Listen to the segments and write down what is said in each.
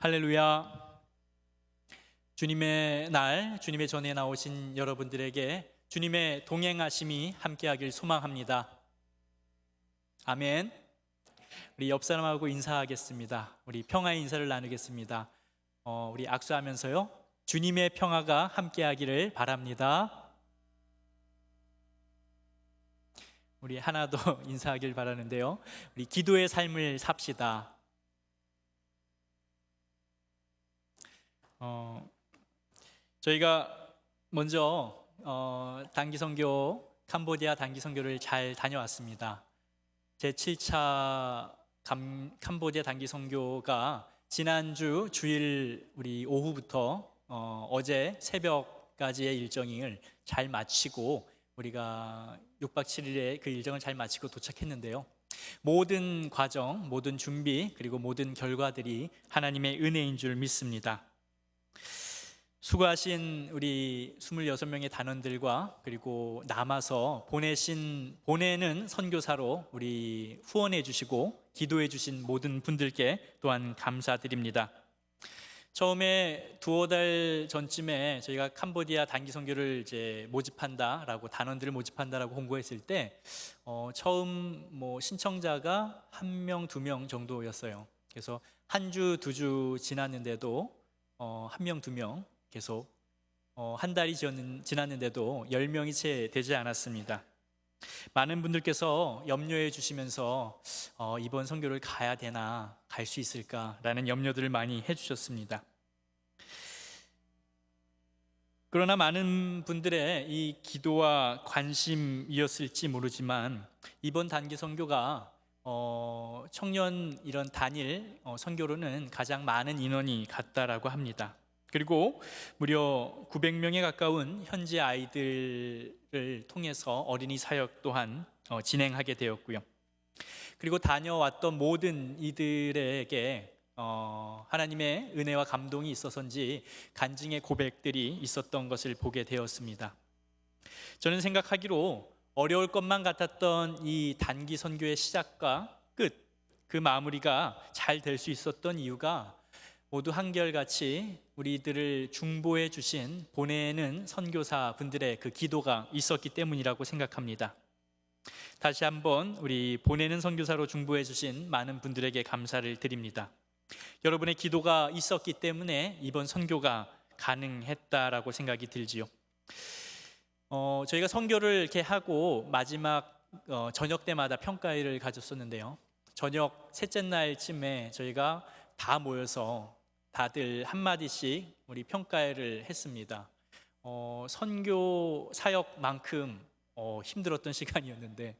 할렐루야. 주님의 날, 주님의 전에 나오신 여러분들에게 주님의 동행하심이 함께하길 소망합니다. 아멘. 우리 옆 사람하고 인사하겠습니다. 우리 평화의 인사를 나누겠습니다. 우리 악수하면서요, 주님의 평화가 함께하기를 바랍니다. 우리 하나 더 인사하길 바라는데요, 우리 기도의 삶을 삽시다. 저희가 먼저 단기 선교, 캄보디아 단기 선교를 잘 다녀왔습니다. 제 7차 캄보디아 단기 선교가 지난주 주일 우리 오후부터 어제 새벽까지의 일정을 잘 마치고 우리가 6박 7일의 그 일정을 잘 마치고 도착했는데요, 모든 과정, 모든 준비, 그리고 모든 결과들이 하나님의 은혜인 줄 믿습니다. 수고하신 우리 26명의 단원들과 그리고 남아서 보내는 선교사로 우리 후원해 주시고 기도해 주신 모든 분들께 또한 감사드립니다. 처음에 두어 달 전쯤에 저희가 캄보디아 단기 선교를 이제 모집한다라고, 단원들을 모집한다라고 홍보했을 때 처음 신청자가 1명, 2명 정도였어요. 그래서 한 주, 2주 지났는데도 1명, 2명 계속 한 달이 지났는데도 10명이 채 되지 않았습니다. 많은 분들께서 염려해 주시면서 이번 선교를 가야 되나, 갈 수 있을까라는 염려들을 많이 해주셨습니다. 그러나 많은 분들의 이 기도와 관심이었을지 모르지만 이번 단기 선교가 청년 이런 단일 선교로는 가장 많은 인원이 갔다라고 합니다. 그리고 무려 900명에 가까운 현지 아이들을 통해서 어린이 사역 또한 진행하게 되었고요. 그리고 다녀왔던 모든 이들에게 하나님의 은혜와 감동이 있어서인지 간증의 고백들이 있었던 것을 보게 되었습니다. 저는 생각하기로 어려울 것만 같았던 이 단기 선교의 시작과 끝, 그 마무리가 잘 될 수 있었던 이유가 모두 한결같이 우리들을 중보해 주신 보내는 선교사 분들의 그 기도가 있었기 때문이라고 생각합니다. 다시 한번 우리 보내는 선교사로 중보해 주신 많은 분들에게 감사를 드립니다. 여러분의 기도가 있었기 때문에 이번 선교가 가능했다라고 생각이 들지요. 저희가 선교를 이렇게 하고 마지막 저녁 때마다 평가회를 가졌었는데요, 저녁 셋째 날쯤에 저희가 다 모여서 다들 한마디씩 우리 평가회를 했습니다. 선교 사역만큼 힘들었던 시간이었는데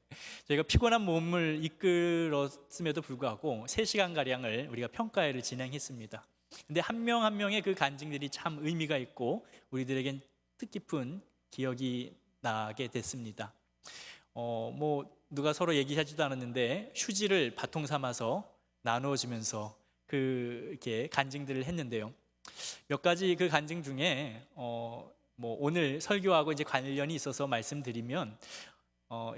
저희가 피곤한 몸을 이끌었음에도 불구하고 3시간가량을 우리가 평가회를 진행했습니다. 근데 한 명 한 명의 그 간증들이 참 의미가 있고 우리들에겐 뜻깊은 기억이 나게 됐습니다. 누가 서로 얘기하지도 않았는데 휴지를 바통 삼아서 나누어주면서 이렇게 간증들을 했는데요, 몇 가지 그 간증 중에 오늘 설교하고 이제 관련이 있어서 말씀드리면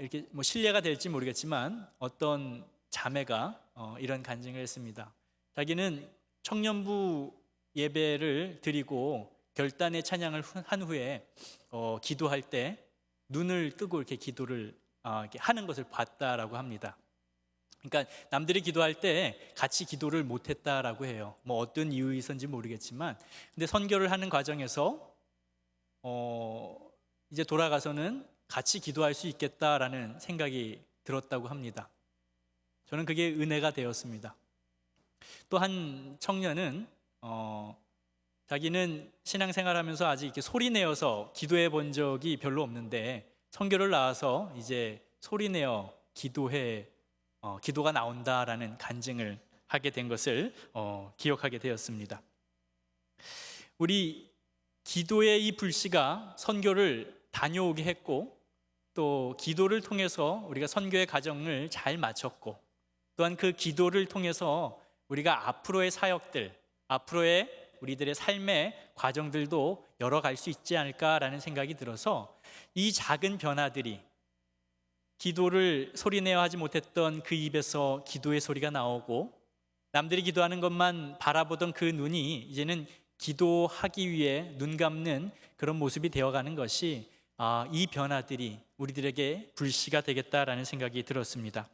이렇게 신뢰가 될지 모르겠지만 어떤 자매가 이런 간증을 했습니다. 자기는 청년부 예배를 드리고 결단의 찬양을 한 후에 기도할 때 눈을 뜨고 이렇게 기도를 이렇게 하는 것을 봤다라고 합니다. 그러니까 남들이 기도할 때 같이 기도를 못했다라고 해요. 어떤 이유이선지 모르겠지만, 근데 선교를 하는 과정에서 이제 돌아가서는 같이 기도할 수 있겠다라는 생각이 들었다고 합니다. 저는 그게 은혜가 되었습니다. 또 한 청년은 자기는 신앙생활하면서 아직 이렇게 소리내어서 기도해 본 적이 별로 없는데 선교를 나와서 이제 소리내어 기도가 나온다라는 간증을 하게 된 것을 기억하게 되었습니다. 우리 기도의 이 불씨가 선교를 다녀오게 했고, 또 기도를 통해서 우리가 선교의 과정을 잘 마쳤고, 또한 그 기도를 통해서 우리가 앞으로의 사역들, 앞으로의 우리들의 삶의 과정들도 열어갈 수 있지 않을까라는 생각이 들어서 이 작은 변화들이, 기도를 소리내어 하지 못했던 그 입에서 기도의 소리가 나오고 남들이 기도하는 것만 바라보던 그 눈이 이제는 기도하기 위해 눈 감는 그런 모습이 되어가는 것이 이 변화들이 우리들에게 불씨가 되겠다라는 생각이 들었습니다.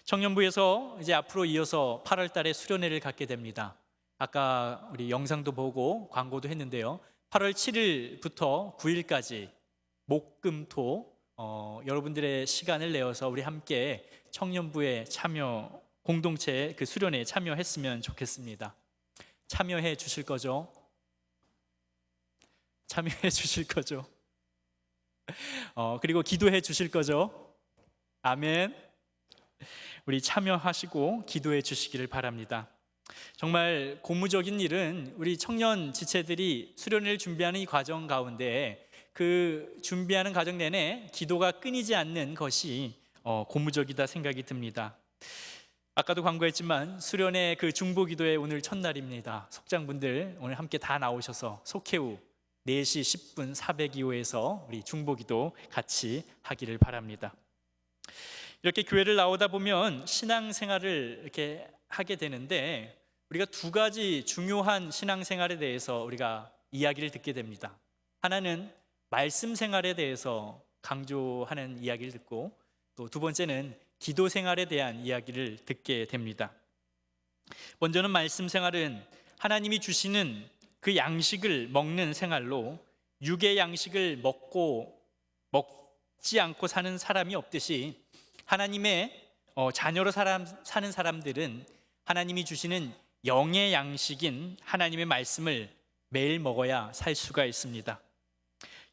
청년부에서 이제 앞으로 이어서 8월 달에 수련회를 갖게 됩니다. 아까 우리 영상도 보고 광고도 했는데요. 8월 7일부터 9일까지 목금토 여러분들의 시간을 내어서 우리 함께 청년부에 참여, 공동체 그 수련회에 참여했으면 좋겠습니다. 참여해 주실 거죠? 참여해 주실 거죠? 그리고 기도해 주실 거죠? 아멘. 우리 참여하시고 기도해 주시기를 바랍니다. 정말 고무적인 일은 우리 청년 지체들이 수련회를 준비하는 이 과정 가운데 그 준비하는 과정 내내 기도가 끊이지 않는 것이 고무적이다 생각이 듭니다. 아까도 광고했지만 수련회 그 중보기도의 오늘 첫날입니다. 속장분들 오늘 함께 다 나오셔서 속회후 4시 10분 402호에서 우리 중보기도 같이 하기를 바랍니다. 이렇게 교회를 나오다 보면 신앙생활을 이렇게 하게 되는데 우리가 두 가지 중요한 신앙생활에 대해서 우리가 이야기를 듣게 됩니다. 하나는 말씀 생활에 대해서 강조하는 이야기를 듣고 또 두 번째는 기도 생활에 대한 이야기를 듣게 됩니다. 먼저는 말씀 생활은 하나님이 주시는 그 양식을 먹는 생활로 육의 양식을 먹지 않고 사는 사람이 없듯이 하나님의 자녀로 사는 사람들은 하나님이 주시는 영의 양식인 하나님의 말씀을 매일 먹어야 살 수가 있습니다.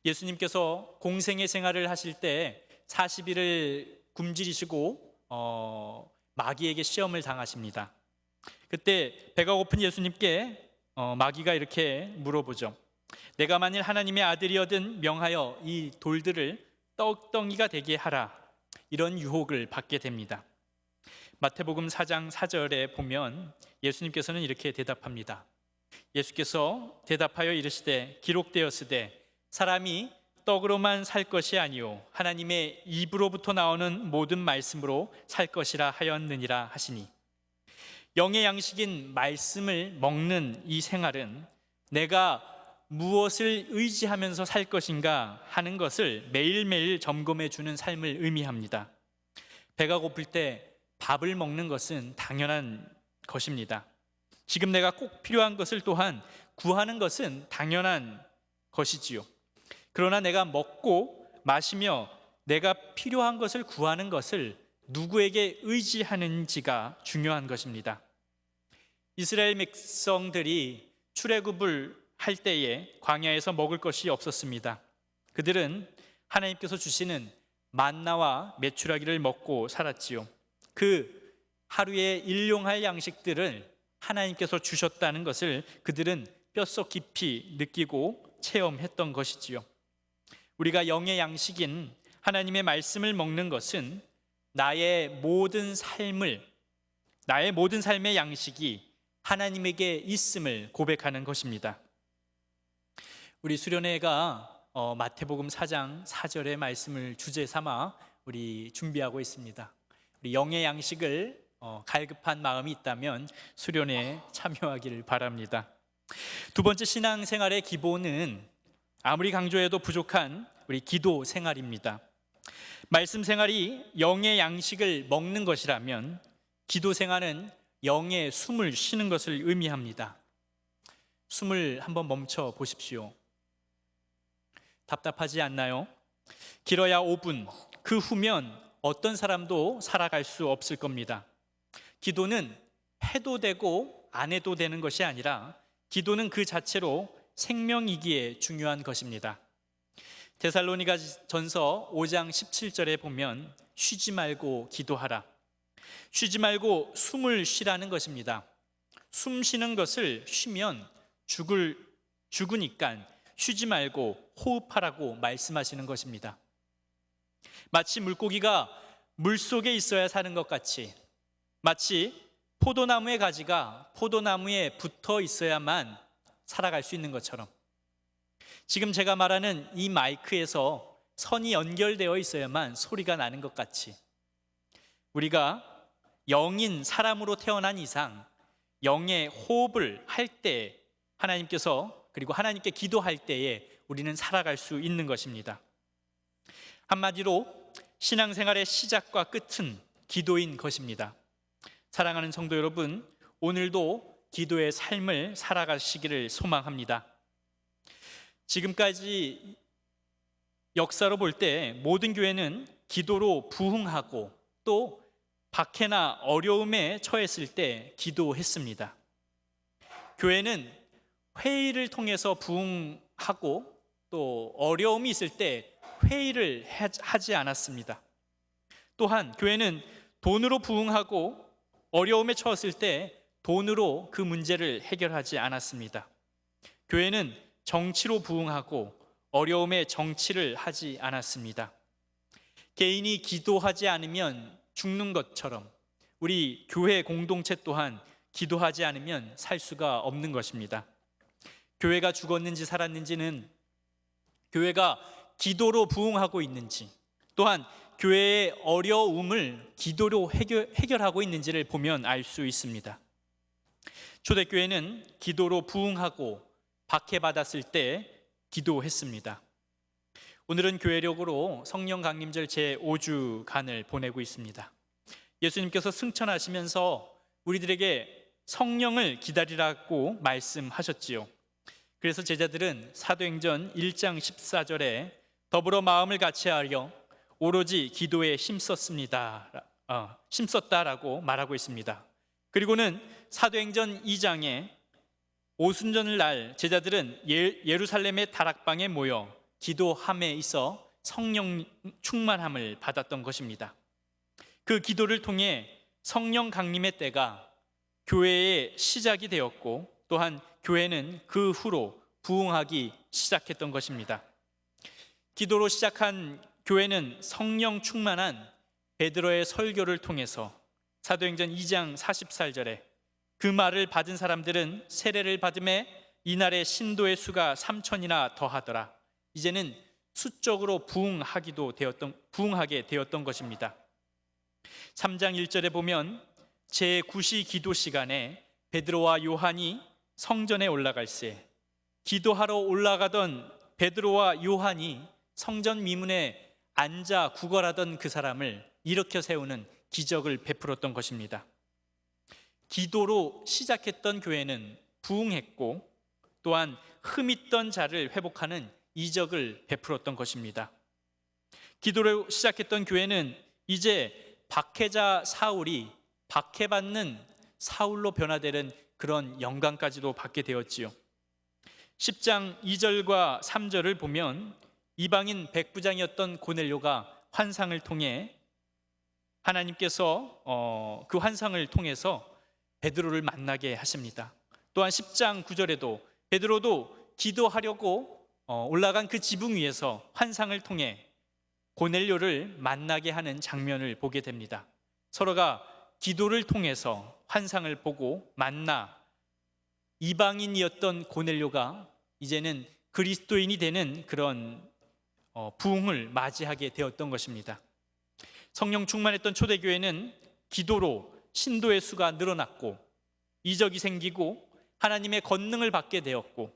예수님께서 공생의 생활을 하실 때 40일을 굶주리시고 마귀에게 시험을 당하십니다. 그때 배가 고픈 예수님께 마귀가 이렇게 물어보죠. 내가 만일 하나님의 아들이어든 명하여 이 돌들을 떡덩이가 되게 하라. 이런 유혹을 받게 됩니다. 마태복음 4장 4절에 보면 예수님께서는 이렇게 대답합니다. 예수께서 대답하여 이르시되 기록되었으되 사람이 떡으로만 살 것이 아니요 하나님의 입으로부터 나오는 모든 말씀으로 살 것이라 하였느니라 하시니, 영의 양식인 말씀을 먹는 이 생활은 내가 무엇을 의지하면서 살 것인가 하는 것을 매일매일 점검해 주는 삶을 의미합니다. 배가 고플 때 밥을 먹는 것은 당연한 것입니다. 지금 내가 꼭 필요한 것을 또한 구하는 것은 당연한 것이지요. 그러나 내가 먹고 마시며 내가 필요한 것을 구하는 것을 누구에게 의지하는지가 중요한 것입니다. 이스라엘 백성들이 출애굽을 할 때에 광야에서 먹을 것이 없었습니다. 그들은 하나님께서 주시는 만나와 메추라기를 먹고 살았지요. 그 하루에 일용할 양식들을 하나님께서 주셨다는 것을 그들은 뼛속 깊이 느끼고 체험했던 것이지요. 우리가 영의 양식인 하나님의 말씀을 먹는 것은 나의 모든 삶의 양식이 하나님에게 있음을 고백하는 것입니다. 우리 수련회가 마태복음 4장 4절의 말씀을 주제 삼아 우리 준비하고 있습니다. 우리 영의 양식을 갈급한 마음이 있다면 수련회에 참여하기를 바랍니다. 두 번째 신앙생활의 기본은 아무리 강조해도 부족한 우리 기도 생활입니다. 말씀 생활이 영의 양식을 먹는 것이라면 기도 생활은 영의 숨을 쉬는 것을 의미합니다. 숨을 한번 멈춰 보십시오. 답답하지 않나요? 길어야 5분, 그 후면 어떤 사람도 살아갈 수 없을 겁니다. 기도는 해도 되고 안 해도 되는 것이 아니라 기도는 그 자체로 생명이기에 중요한 것입니다. 데살로니가 전서 5장 17절에 보면 쉬지 말고 기도하라. 쉬지 말고 숨을 쉬라는 것입니다. 숨 쉬는 것을 쉬면 죽으니까 쉬지 말고 호흡하라고 말씀하시는 것입니다. 마치 물고기가 물속에 있어야 사는 것 같이, 마치 포도나무의 가지가 포도나무에 붙어 있어야만 살아갈 수 있는 것처럼, 지금 제가 말하는 이 마이크에서 선이 연결되어 있어야만 소리가 나는 것 같이, 우리가 영인 사람으로 태어난 이상 영의 호흡을 할 때 하나님께서, 그리고 하나님께 기도할 때에 우리는 살아갈 수 있는 것입니다. 한마디로 신앙생활의 시작과 끝은 기도인 것입니다. 사랑하는 성도 여러분, 오늘도 기도의 삶을 살아가시기를 소망합니다. 지금까지 역사로 볼 때 모든 교회는 기도로 부흥하고 또 박해나 어려움에 처했을 때 기도했습니다. 교회는 회의를 통해서 부흥하고 또 어려움이 있을 때 회의를 하지 않았습니다. 또한 교회는 돈으로 부흥하고 어려움에 처했을 때 돈으로 그 문제를 해결하지 않았습니다. 교회는 정치로 부흥하고 어려움에 정치를 하지 않았습니다. 개인이 기도하지 않으면 죽는 것처럼 우리 교회 공동체 또한 기도하지 않으면 살 수가 없는 것입니다. 교회가 죽었는지 살았는지는 교회가 기도로 부흥하고 있는지, 또한 교회의 어려움을 기도로 해결하고 있는지를 보면 알 수 있습니다. 초대교회는 기도로 부흥하고 박해받았을 때 기도했습니다. 오늘은 교회력으로 성령 강림절 제5주간을 보내고 있습니다. 예수님께서 승천하시면서 우리들에게 성령을 기다리라고 말씀하셨지요. 그래서 제자들은 사도행전 1장 14절에 더불어 마음을 같이하여 오로지 기도에 힘썼다라고 말하고 있습니다. 그리고는 사도행전 2장에 오순절을 날 제자들은 예루살렘의 다락방에 모여 기도함에 있어 성령 충만함을 받았던 것입니다. 그 기도를 통해 성령 강림의 때가 교회의 시작이 되었고, 또한 교회는 그 후로 부흥하기 시작했던 것입니다. 기도로 시작한 교회는 성령 충만한 베드로의 설교를 통해서 사도행전 2장 44절에 그 말을 받은 사람들은 세례를 받음에 이날의 신도의 수가 3,000이나 더하더라. 이제는 수적으로 부흥하게 되었던 것입니다. 3장 1절에 보면 제9시 기도 시간에 베드로와 요한이 성전에 올라갈새 기도하러 올라가던 베드로와 요한이 성전 미문에 앉아 구걸하던 그 사람을 일으켜 세우는 기적을 베풀었던 것입니다. 기도로 시작했던 교회는 부흥했고, 또한 흠있던 자를 회복하는 이적을 베풀었던 것입니다. 기도로 시작했던 교회는 이제 박해자 사울이 박해받는 사울로 변화되는 그런 영광까지도 받게 되었지요. 10장 2절과 3절을 보면 이방인 백부장이었던 고넬료가 환상을 통해 하나님께서 그 환상을 통해서 베드로를 만나게 하십니다. 또한 10장 9절에도 베드로도 기도하려고 올라간 그 지붕 위에서 환상을 통해 고넬료를 만나게 하는 장면을 보게 됩니다. 서로가 기도를 통해서 환상을 보고 만나 이방인이었던 고넬료가 이제는 그리스도인이 되는 그런 부흥을 맞이하게 되었던 것입니다. 성령 충만했던 초대교회는 기도로 신도의 수가 늘어났고 이적이 생기고 하나님의 권능을 받게 되었고,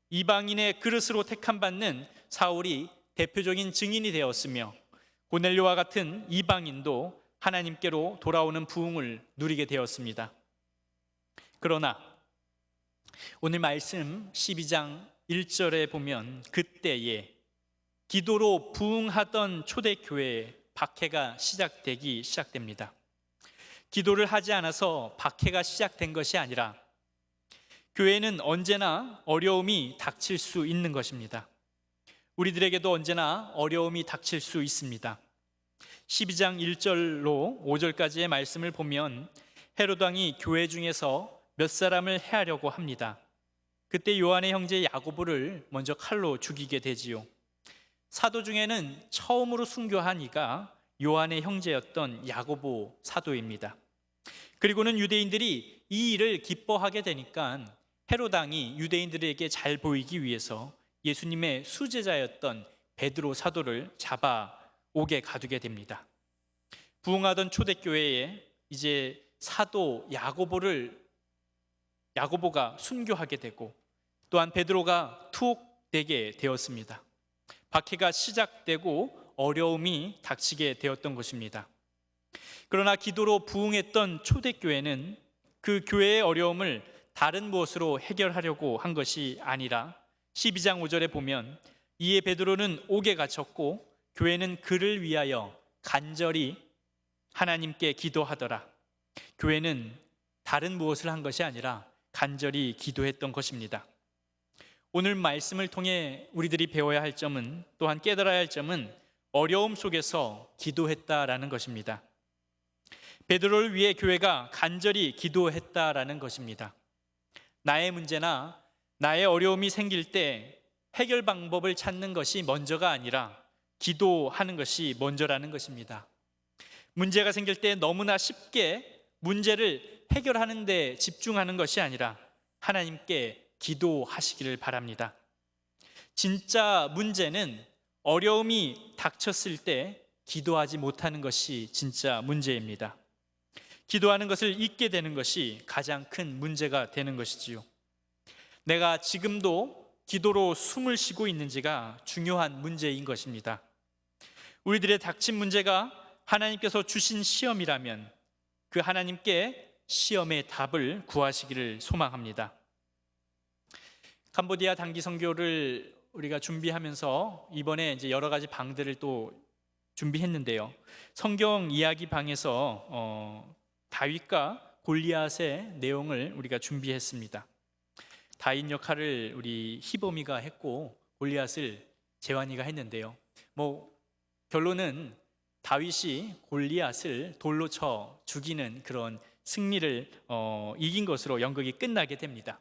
이방인의 그릇으로 택함받는 사울이 대표적인 증인이 되었으며, 고넬료와 같은 이방인도 하나님께로 돌아오는 부흥을 누리게 되었습니다. 그러나 오늘 말씀 12장 1절에 보면 그때에 기도로 부흥하던 초대교회의 박해가 시작됩니다. 기도를 하지 않아서 박해가 시작된 것이 아니라 교회는 언제나 어려움이 닥칠 수 있는 것입니다. 우리들에게도 언제나 어려움이 닥칠 수 있습니다. 12장 1절로 5절까지의 말씀을 보면 헤롯 왕이 교회 중에서 몇 사람을 해하려고 합니다. 그때 요한의 형제 야고보를 먼저 칼로 죽이게 되지요. 사도 중에는 처음으로 순교한 이가 요한의 형제였던 야고보 사도입니다. 그리고는 유대인들이 이 일을 기뻐하게 되니까 헤롯 왕이 유대인들에게 잘 보이기 위해서 예수님의 수제자였던 베드로 사도를 잡아 옥에 가두게 됩니다. 부흥하던 초대교회에 이제 사도 야고보가 순교하게 되고 또한 베드로가 투옥되게 되었습니다. 박해가 시작되고 어려움이 닥치게 되었던 것입니다. 그러나 기도로 부흥했던 초대교회는 그 교회의 어려움을 다른 무엇으로 해결하려고 한 것이 아니라 12장 5절에 보면 이에 베드로는 옥에 갇혔고 교회는 그를 위하여 간절히 하나님께 기도하더라. 교회는 다른 무엇을 한 것이 아니라 간절히 기도했던 것입니다. 오늘 말씀을 통해 우리들이 배워야 할 점은, 또한 깨달아야 할 점은 어려움 속에서 기도했다라는 것입니다. 베드로를 위해 교회가 간절히 기도했다라는 것입니다. 나의 문제나 나의 어려움이 생길 때 해결 방법을 찾는 것이 먼저가 아니라 기도하는 것이 먼저라는 것입니다. 문제가 생길 때 너무나 쉽게 문제를 해결하는 데 집중하는 것이 아니라 하나님께 기도하시기를 바랍니다. 진짜 문제는 어려움이 닥쳤을 때 기도하지 못하는 것이 진짜 문제입니다. 기도하는 것을 잊게 되는 것이 가장 큰 문제가 되는 것이지요. 내가 지금도 기도로 숨을 쉬고 있는지가 중요한 문제인 것입니다. 우리들의 닥친 문제가 하나님께서 주신 시험이라면 그 하나님께 시험의 답을 구하시기를 소망합니다. 캄보디아 단기 선교를 우리가 준비하면서 이번에 이제 여러 가지 방들을 또 준비했는데요. 성경 이야기 방에서 다윗과 골리앗의 내용을 우리가 준비했습니다. 다윗 역할을 우리 희범이가 했고 골리앗을 재환이가 했는데요. 결론은 다윗이 골리앗을 돌로 쳐 죽이는 그런 승리를 이긴 것으로 연극이 끝나게 됩니다.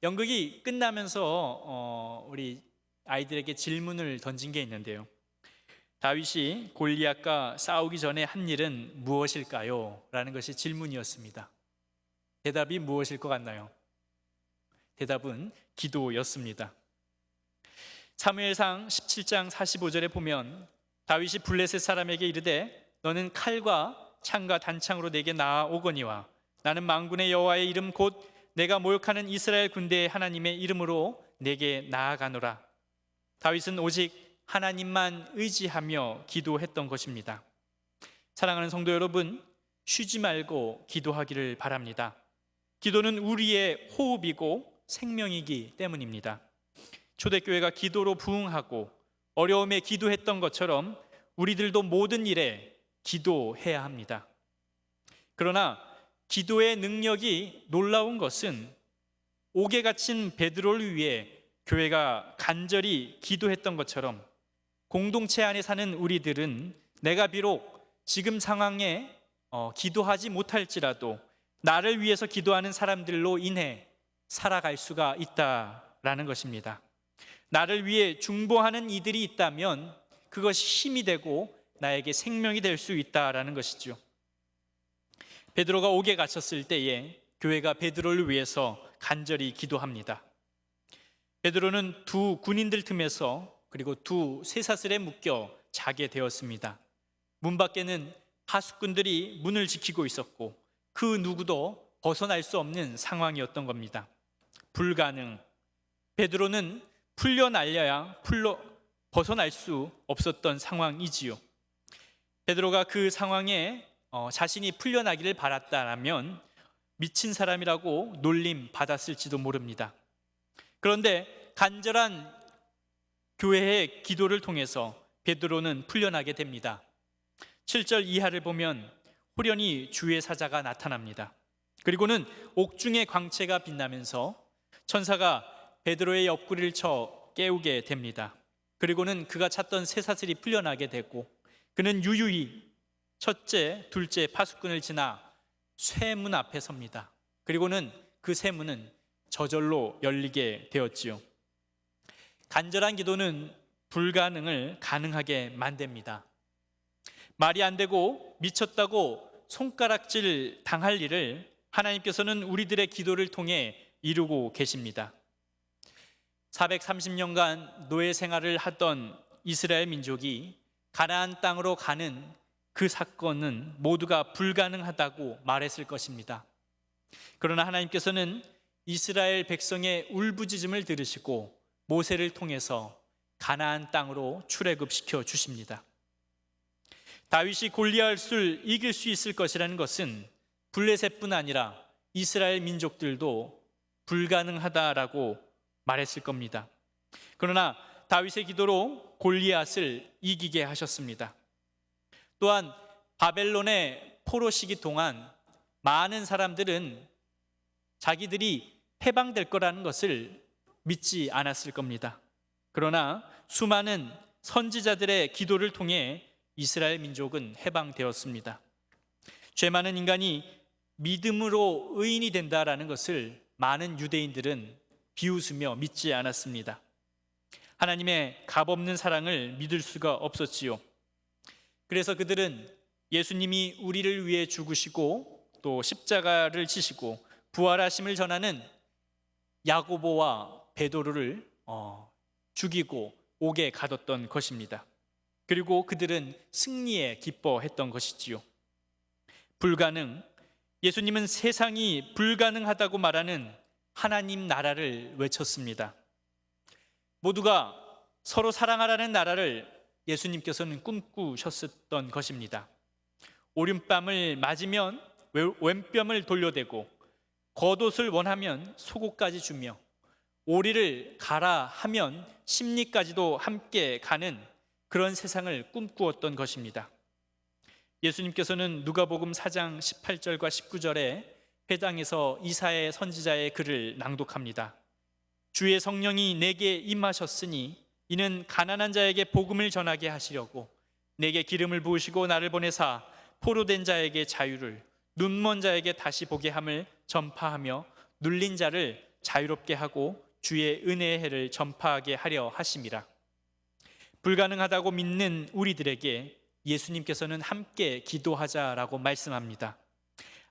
연극이 끝나면서 우리 아이들에게 질문을 던진 게 있는데요. 다윗이 골리앗과 싸우기 전에 한 일은 무엇일까요? 라는 것이 질문이었습니다. 대답이 무엇일 것 같나요? 대답은 기도였습니다. 사무엘상 17장 45절에 보면 다윗이 블레셋 사람에게 이르되 너는 칼과 창과 단창으로 내게 나아오거니와 나는 만군의 여호와의 이름 곧 내가 모욕하는 이스라엘 군대의 하나님의 이름으로 내게 나아가노라. 다윗은 오직 하나님만 의지하며 기도했던 것입니다. 사랑하는 성도 여러분, 쉬지 말고 기도하기를 바랍니다. 기도는 우리의 호흡이고 생명이기 때문입니다. 초대교회가 기도로 부흥하고 어려움에 기도했던 것처럼 우리들도 모든 일에 기도해야 합니다. 그러나 기도의 능력이 놀라운 것은 옥에 갇힌 베드로를 위해 교회가 간절히 기도했던 것처럼 공동체 안에 사는 우리들은 내가 비록 지금 상황에 기도하지 못할지라도 나를 위해서 기도하는 사람들로 인해 살아갈 수가 있다라는 것입니다. 나를 위해 중보하는 이들이 있다면 그것이 힘이 되고 나에게 생명이 될 수 있다라는 것이죠. 베드로가 옥에 갇혔을 때에 교회가 베드로를 위해서 간절히 기도합니다. 베드로는 두 군인들 틈에서 그리고 두 쇠사슬에 묶여 자게 되었습니다. 문 밖에는 파수꾼들이 문을 지키고 있었고 그 누구도 벗어날 수 없는 상황이었던 겁니다. 불가능. 베드로는 풀려날려야 벗어날 수 없었던 상황이지요. 베드로가 그 상황에 자신이 풀려나기를 바랐다면 미친 사람이라고 놀림 받았을지도 모릅니다. 그런데 간절한 교회의 기도를 통해서 베드로는 풀려나게 됩니다. 7절 이하를 보면 후련히 주의 사자가 나타납니다. 그리고는 옥중의 광채가 빛나면서 천사가 베드로의 옆구리를 쳐 깨우게 됩니다. 그리고는 그가 찾던 쇠사슬이 풀려나게 되고 그는 유유히 첫째, 둘째 파수꾼을 지나 쇠문 앞에 섭니다. 그리고는 그 쇠문은 저절로 열리게 되었지요. 간절한 기도는 불가능을 가능하게 만듭니다. 말이 안 되고 미쳤다고 손가락질 당할 일을 하나님께서는 우리들의 기도를 통해 이루고 계십니다. 430년간 노예 생활을 하던 이스라엘 민족이 가나안 땅으로 가는 그 사건은 모두가 불가능하다고 말했을 것입니다. 그러나 하나님께서는 이스라엘 백성의 울부짖음을 들으시고 모세를 통해서 가나안 땅으로 출애굽시켜 주십니다. 다윗이 골리앗을 이길 수 있을 것이라는 것은 블레셋뿐 아니라 이스라엘 민족들도 불가능하다라고 말했을 겁니다. 그러나 다윗의 기도로 골리앗을 이기게 하셨습니다. 또한 바벨론의 포로 시기 동안 많은 사람들은 자기들이 해방될 거라는 것을 믿지 않았을 겁니다. 그러나 수많은 선지자들의 기도를 통해 이스라엘 민족은 해방되었습니다. 죄 많은 인간이 믿음으로 의인이 된다라는 것을 많은 유대인들은 비웃으며 믿지 않았습니다. 하나님의 값없는 사랑을 믿을 수가 없었지요. 그래서 그들은 예수님이 우리를 위해 죽으시고 또 십자가를 지시고 부활하심을 전하는 야고보와 베드로를 죽이고 옥에 가뒀던 것입니다. 그리고 그들은 승리에 기뻐했던 것이지요. 불가능, 예수님은 세상이 불가능하다고 말하는 하나님 나라를 외쳤습니다. 모두가 서로 사랑하라는 나라를 예수님께서는 꿈꾸셨었던 것입니다. 오른뺨을 맞으면 왼뺨을 돌려대고 겉옷을 원하면 속옷까지 주며 오리를 가라 하면 심리까지도 함께 가는 그런 세상을 꿈꾸었던 것입니다. 예수님께서는 누가복음 4장 18절과 19절에 회당에서 이사야 선지자의 글을 낭독합니다. 주의 성령이 내게 임하셨으니 이는 가난한 자에게 복음을 전하게 하시려고 내게 기름을 부으시고 나를 보내사 포로된 자에게 자유를, 눈먼 자에게 다시 보게 함을 전파하며 눌린 자를 자유롭게 하고 주의 은혜의 해를 전파하게 하려 하심이라. 불가능하다고 믿는 우리들에게 예수님께서는 함께 기도하자라고 말씀합니다.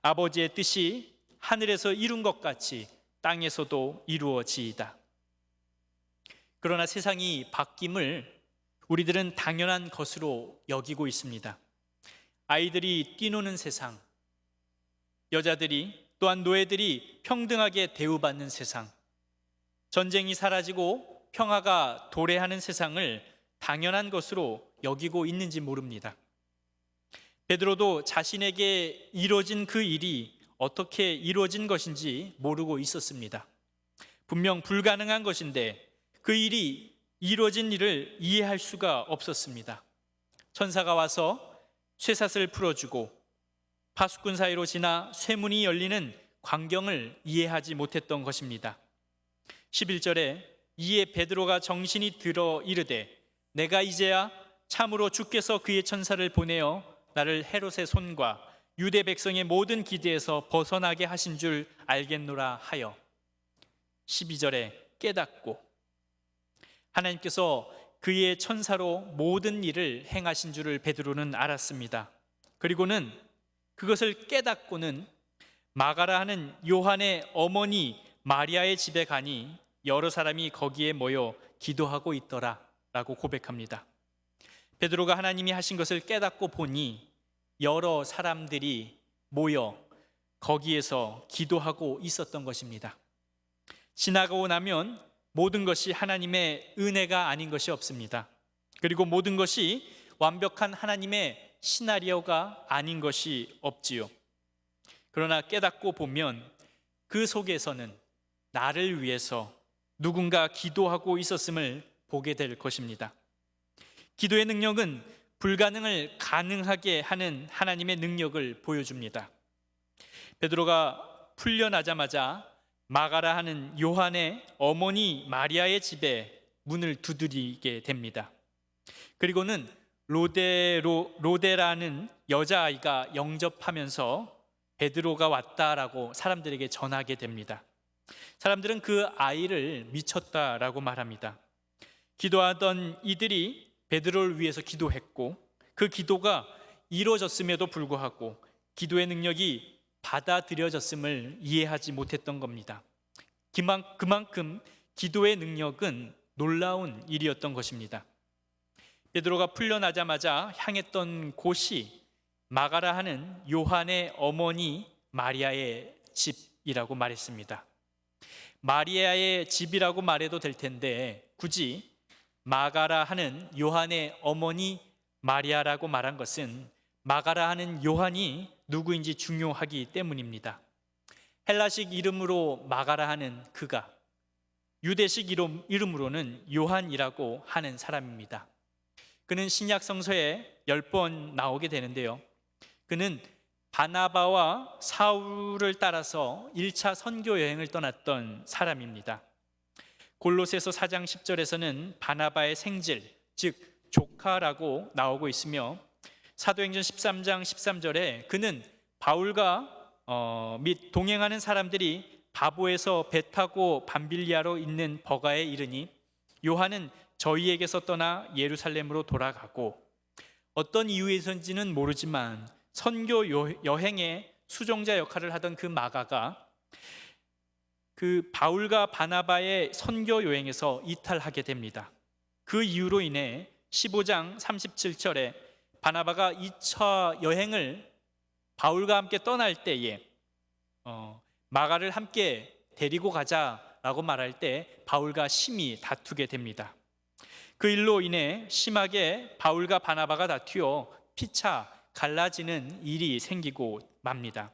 아버지의 뜻이 하늘에서 이룬 것 같이 땅에서도 이루어지이다. 그러나 세상이 바뀜을 우리들은 당연한 것으로 여기고 있습니다. 아이들이 뛰노는 세상, 여자들이 또한 노예들이 평등하게 대우받는 세상, 전쟁이 사라지고 평화가 도래하는 세상을 당연한 것으로 여기고 있는지 모릅니다. 베드로도 자신에게 이루어진 그 일이 어떻게 이루어진 것인지 모르고 있었습니다. 분명 불가능한 것인데 그 일이 이루어진 일을 이해할 수가 없었습니다. 천사가 와서 쇠사슬 풀어주고 파수꾼 사이로 지나 쇠문이 열리는 광경을 이해하지 못했던 것입니다. 11절에 이에 베드로가 정신이 들어 이르되 내가 이제야 참으로 주께서 그의 천사를 보내어 나를 헤롯의 손과 유대 백성의 모든 기대에서 벗어나게 하신 줄 알겠노라 하여 12절에 깨닫고 하나님께서 그의 천사로 모든 일을 행하신 줄을 베드로는 알았습니다. 그리고는 그것을 깨닫고는 마가라 하는 요한의 어머니 마리아의 집에 가니 여러 사람이 거기에 모여 기도하고 있더라 라고 고백합니다. 베드로가 하나님이 하신 것을 깨닫고 보니 여러 사람들이 모여 거기에서 기도하고 있었던 것입니다. 지나가고 나면 모든 것이 하나님의 은혜가 아닌 것이 없습니다. 그리고 모든 것이 완벽한 하나님의 시나리오가 아닌 것이 없지요. 그러나 깨닫고 보면 그 속에서는 나를 위해서 누군가 기도하고 있었음을 보게 될 것입니다. 기도의 능력은 불가능을 가능하게 하는 하나님의 능력을 보여줍니다. 베드로가 풀려나자마자 마가라 하는 요한의 어머니 마리아의 집에 문을 두드리게 됩니다. 그리고는 로데라는 여자아이가 영접하면서 베드로가 왔다라고 사람들에게 전하게 됩니다. 사람들은 그 아이를 미쳤다라고 말합니다. 기도하던 이들이 베드로를 위해서 기도했고 그 기도가 이루어졌음에도 불구하고 기도의 능력이 받아들여졌음을 이해하지 못했던 겁니다. 그만큼 기도의 능력은 놀라운 일이었던 것입니다. 베드로가 풀려나자마자 향했던 곳이 마가라 하는 요한의 어머니 마리아의 집이라고 말했습니다. 마리아의 집이라고 말해도 될 텐데 굳이 마가라 하는 요한의 어머니 마리아라고 말한 것은 마가라 하는 요한이 누구인지 중요하기 때문입니다. 헬라식 이름으로 마가라 하는 그가, 유대식 이름으로는 요한이라고 하는 사람입니다. 그는 신약 성서에 10번 나오게 되는데요. 그는 바나바와 사울을 따라서 1차 선교 여행을 떠났던 사람입니다. 골로새서 4장 10절에서는 바나바의 생질, 즉 조카라고 나오고 있으며 사도행전 13장 13절에 그는 바울과 및 동행하는 사람들이 바보에서 배 타고 밤빌리아로 있는 버가에 이르니 요한은 저희에게서 떠나 예루살렘으로 돌아가고, 어떤 이유에서인지는 모르지만 선교 여행의 수종자 역할을 하던 그 마가가 그 바울과 바나바의 선교 여행에서 이탈하게 됩니다. 그 이유로 인해 15장 37절에 바나바가 2차 여행을 바울과 함께 떠날 때에 마가를 함께 데리고 가자라고 말할 때 바울과 심히 다투게 됩니다. 그 일로 인해 심하게 바울과 바나바가 다투어 피차 갈라지는 일이 생기고 맙니다.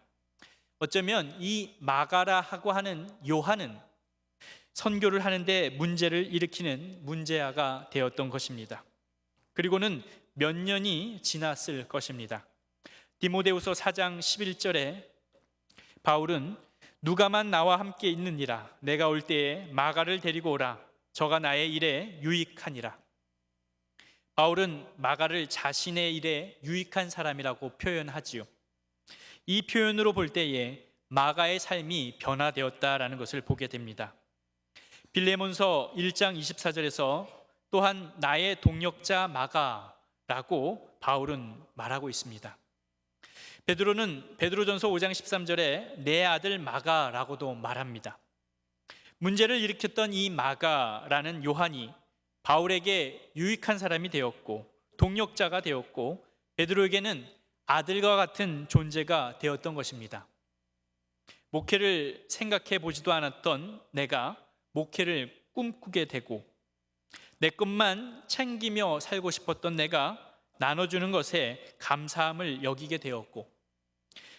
어쩌면 이 마가라하고 하는 요한은 선교를 하는데 문제를 일으키는 문제아가 되었던 것입니다. 그리고는 몇 년이 지났을 것입니다. 디모데후서 4장 11절에 바울은 누가만 나와 함께 있느니라, 내가 올 때에 마가를 데리고 오라, 저가 나의 일에 유익하니라. 바울은 마가를 자신의 일에 유익한 사람이라고 표현하지요. 이 표현으로 볼 때에 마가의 삶이 변화되었다라는 것을 보게 됩니다. 빌레몬서 1장 24절에서 또한 나의 동역자 마가라고 바울은 말하고 있습니다. 베드로전서 5장 13절에 내 아들 마가라고도 말합니다. 문제를 일으켰던 이 마가라는 요한이 바울에게 유익한 사람이 되었고 동역자가 되었고 베드로에게는 아들과 같은 존재가 되었던 것입니다. 목회를 생각해 보지도 않았던 내가 목회를 꿈꾸게 되고 내 것만 챙기며 살고 싶었던 내가 나눠주는 것에 감사함을 여기게 되었고,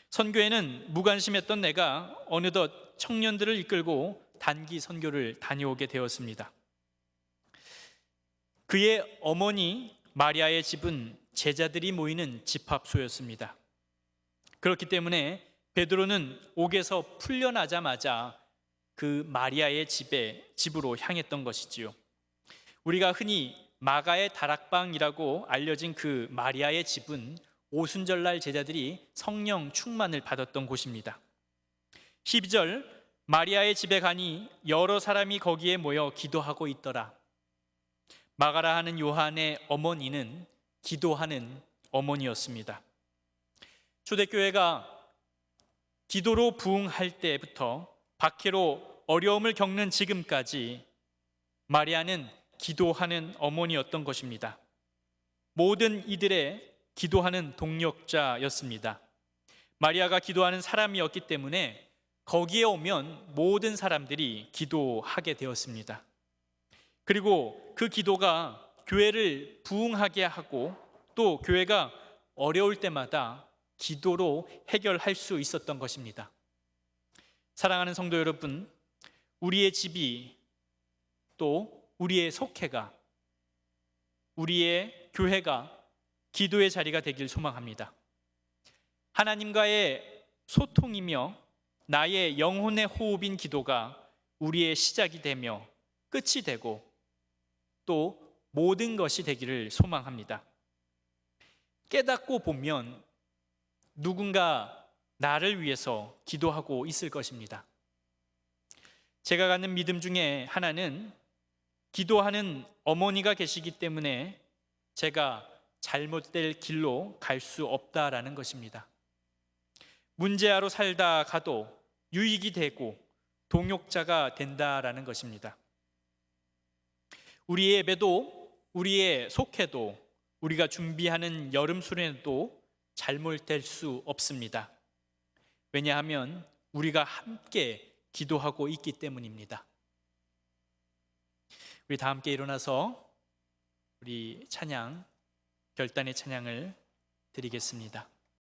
선교에는 무관심했던 내가 어느덧 청년들을 이끌고 단기 선교를 다녀오게 되었습니다. 그의 어머니 마리아의 집은 제자들이 모이는 집합소였습니다. 그렇기 때문에 베드로는 옥에서 풀려나자마자 그 마리아의 집으로 향했던 것이지요. 우리가 흔히 마가의 다락방이라고 알려진 그 마리아의 집은 오순절날 제자들이 성령 충만을 받았던 곳입니다. 12절, 마리아의 집에 가니 여러 사람이 거기에 모여 기도하고 있더라. 마가라 하는 요한의 어머니는 기도하는 어머니였습니다. 초대교회가 기도로 부흥할 때부터 박해로 어려움을 겪는 지금까지 마리아는 기도하는 어머니였던 것입니다. 모든 이들의 기도하는 동력자였습니다. 마리아가 기도하는 사람이었기 때문에 거기에 오면 모든 사람들이 기도하게 되었습니다. 그리고 그 기도가 교회를 부흥하게 하고 또 교회가 어려울 때마다 기도로 해결할 수 있었던 것입니다. 사랑하는 성도 여러분, 우리의 집이 또 우리의 속회가, 우리의 교회가 기도의 자리가 되길 소망합니다. 하나님과의 소통이며 나의 영혼의 호흡인 기도가 우리의 시작이 되며 끝이 되고 또 모든 것이 되기를 소망합니다. 깨닫고 보면 누군가 나를 위해서 기도하고 있을 것입니다. 제가 갖는 믿음 중에 하나는 기도하는 어머니가 계시기 때문에 제가 잘못될 길로 갈 수 없다라는 것입니다. 문제아로 살다 가도 유익이 되고 동역자가 된다라는 것입니다. 우리의 예배도 우리의 속회도 우리가 준비하는 여름 수련회도 잘못될 수 없습니다. 왜냐하면 우리가 함께 기도하고 있기 때문입니다. 우리 다 함께 일어나서 우리 찬양, 결단의 찬양을 드리겠습니다.